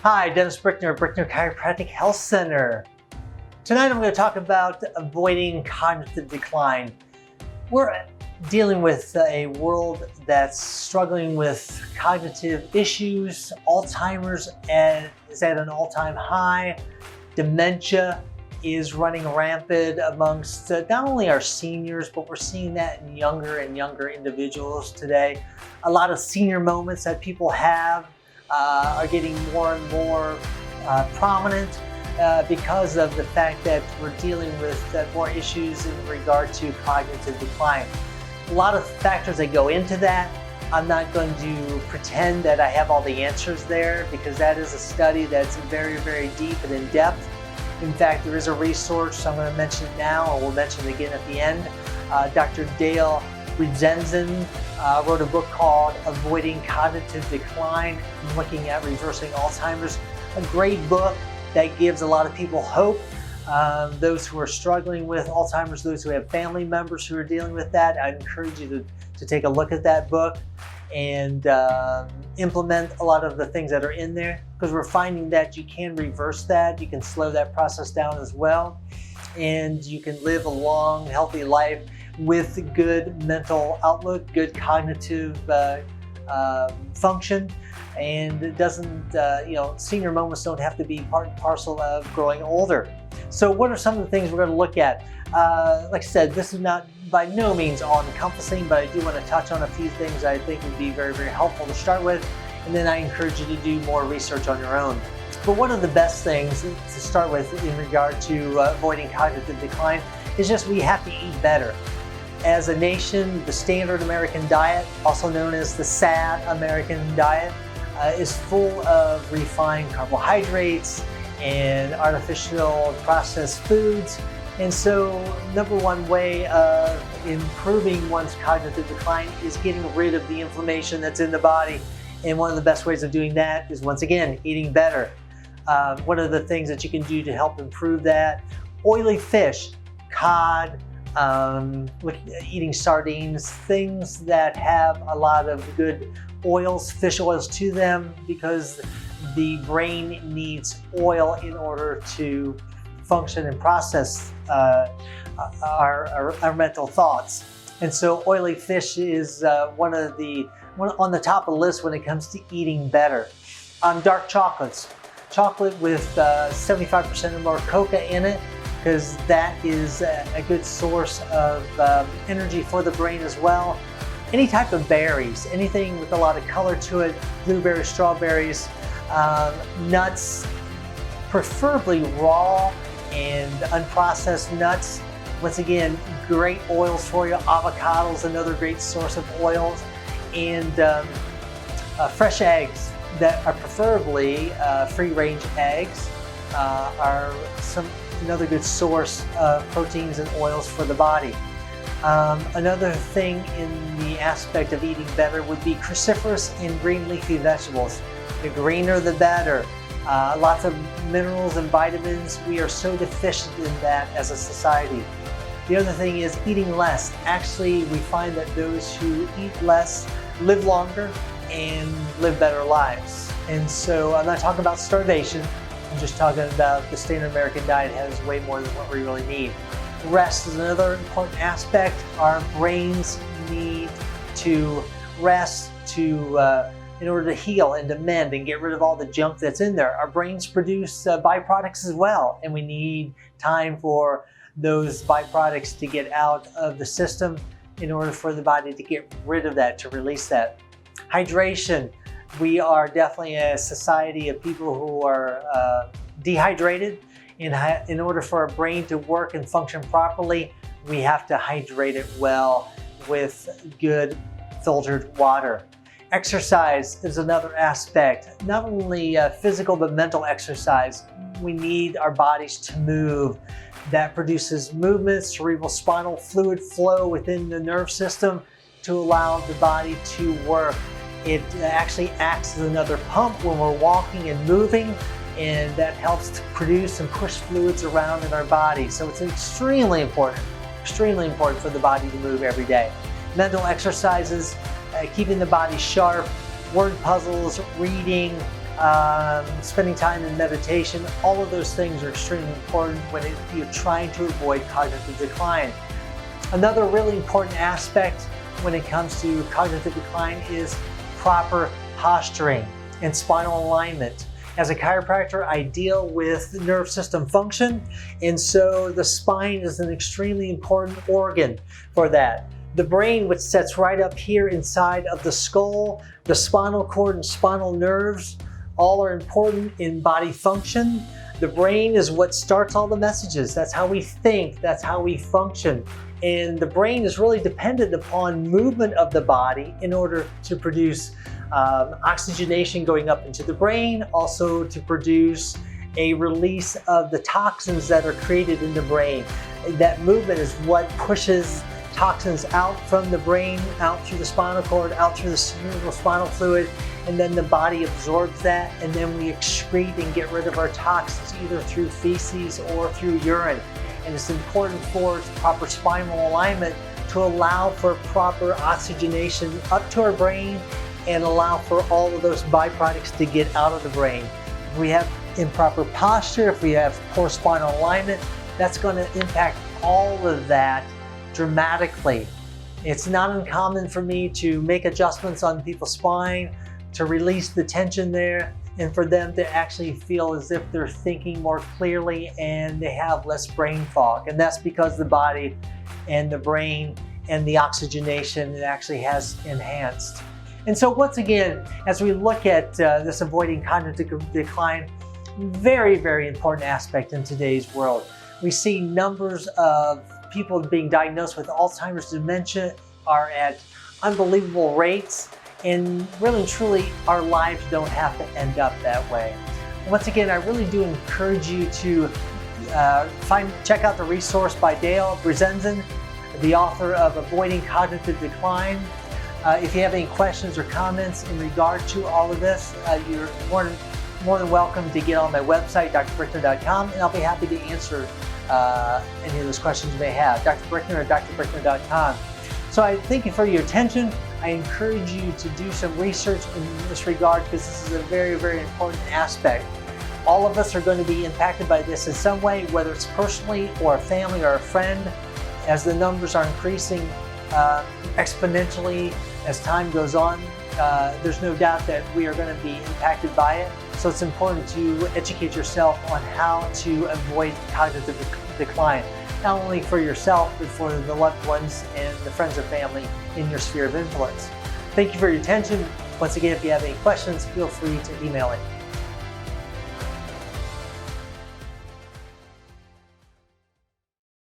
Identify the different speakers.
Speaker 1: Hi, Dennis Brickner, Brickner Chiropractic Health Center. Tonight I'm going to talk about avoiding cognitive decline. We're dealing with a world that's struggling with cognitive issues. Alzheimer's is at an all-time high. Dementia is running rampant amongst not only our seniors, but we're seeing that in younger and younger individuals today. A lot of senior moments that people have are getting more and more prominent because of the fact that we're dealing with more issues in regard to cognitive decline. A lot of factors that go into that. I'm not going to pretend that I have all the answers there because that is a study that's very, very deep and in depth. In fact, there is a resource, I'm going to mention it now, or we'll mention it again at the end. Dr. Dale Rezenzen wrote a book called Avoiding Cognitive Decline, looking at reversing Alzheimer's. A great book that gives a lot of people hope. Those who are struggling with Alzheimer's, those who have family members who are dealing with that, I encourage you to take a look at that book and implement a lot of the things that are in there, because we're finding that you can reverse that. You can slow that process down as well, and you can live a long, healthy life with good mental outlook, good cognitive function, and it doesn't, senior moments don't have to be part and parcel of growing older. So what are some of the things we're going to look at? Like I said, this is not by no means all-encompassing, but I do want to touch on a few things I think would be very, very helpful to start with, and then I encourage you to do more research on your own. But one of the best things to start with in regard to avoiding cognitive decline is just we have to eat better. As a nation, the standard American diet, also known as the SAD American diet, is full of refined carbohydrates and artificial processed foods. And so, number one way of improving one's cognitive decline is getting rid of the inflammation that's in the body. And one of the best ways of doing that is, once again, eating better. One of the things that you can do to help improve that: oily fish, cod, eating sardines, things that have a lot of good oils, fish oils to them, because the brain needs oil in order to function and process our mental thoughts. And so oily fish is one on the top of the list when it comes to eating better. Dark chocolates. Chocolate with 75% or more coca in it, because that is a good source of energy for the brain as well. Any type of berries, anything with a lot of color to it, blueberries, strawberries, nuts, preferably raw and unprocessed nuts. Once again, great oils for you. Avocados, another great source of oils, and fresh eggs that are preferably free-range eggs are another good source of proteins and oils for the body. Another thing in the aspect of eating better would be cruciferous and green leafy vegetables. The greener the better. Lots of minerals and vitamins. We are so deficient in that as a society. The other thing is eating less. Actually, we find that those who eat less live longer and live better lives. And so I'm not talking about starvation. I'm just talking about the standard American diet has way more than what we really need. Rest is another important aspect. Our brains need to rest in order to heal and to mend and get rid of all the junk that's in there. Our brains produce byproducts as well, and we need time for those byproducts to get out of the system in order for the body to get rid of that, to release that. Hydration. We are definitely a society of people who are dehydrated. In order for our brain to work and function properly, we have to hydrate it well with good filtered water. Exercise is another aspect, not only physical but mental exercise. We need our bodies to move. That produces movement, cerebral spinal fluid flow within the nerve system to allow the body to work. It actually acts as another pump when we're walking and moving, and that helps to produce and push fluids around in our body. So it's extremely important for the body to move every day. Mental exercises, keeping the body sharp, word puzzles, reading, spending time in meditation. All of those things are extremely important when you're trying to avoid cognitive decline. Another really important aspect when it comes to cognitive decline is proper posturing and spinal alignment. As a chiropractor, I deal with nerve system function, and so the spine is an extremely important organ for that. The brain, which sits right up here inside of the skull, the spinal cord and spinal nerves, all are important in body function. The brain is what starts all the messages. That's how we think, that's how we function. And the brain is really dependent upon movement of the body in order to produce oxygenation going up into the brain, also to produce a release of the toxins that are created in the brain. That movement is what pushes toxins out from the brain, out through the spinal cord, out through the cerebral spinal fluid, and then the body absorbs that, and then we excrete and get rid of our toxins either through feces or through urine. And it's important for proper spinal alignment to allow for proper oxygenation up to our brain and allow for all of those byproducts to get out of the brain. If we have improper posture, if we have poor spinal alignment, that's going to impact all of that dramatically. It's not uncommon for me to make adjustments on people's spine to release the tension there and for them to actually feel as if they're thinking more clearly and they have less brain fog. And that's because the body and the brain and the oxygenation it actually has enhanced. And so once again, as we look at this avoiding cognitive decline, very, very important aspect in today's world. We see numbers of people being diagnosed with Alzheimer's dementia are at unbelievable rates, and really and truly our lives don't have to end up that way. Once again, I really do encourage you to check out the resource by Dale Brezenzen, the author of Avoiding Cognitive Decline. If you have any questions or comments in regard to all of this, you're more than welcome to get on my website, drbrickner.com, and I'll be happy to answer any of those questions you may have. Dr. Brickner at drbrickner.com. So I thank you for your attention. I encourage you to do some research in this regard because this is a very, very important aspect. All of us are going to be impacted by this in some way, whether it's personally or a family or a friend. As the numbers are increasing exponentially as time goes on, there's no doubt that we are going to be impacted by it. So it's important to educate yourself on how to avoid cognitive decline, not only for yourself, but for the loved ones and the friends and family in your sphere of influence. Thank you for your attention. Once again, if you have any questions, feel free to email it.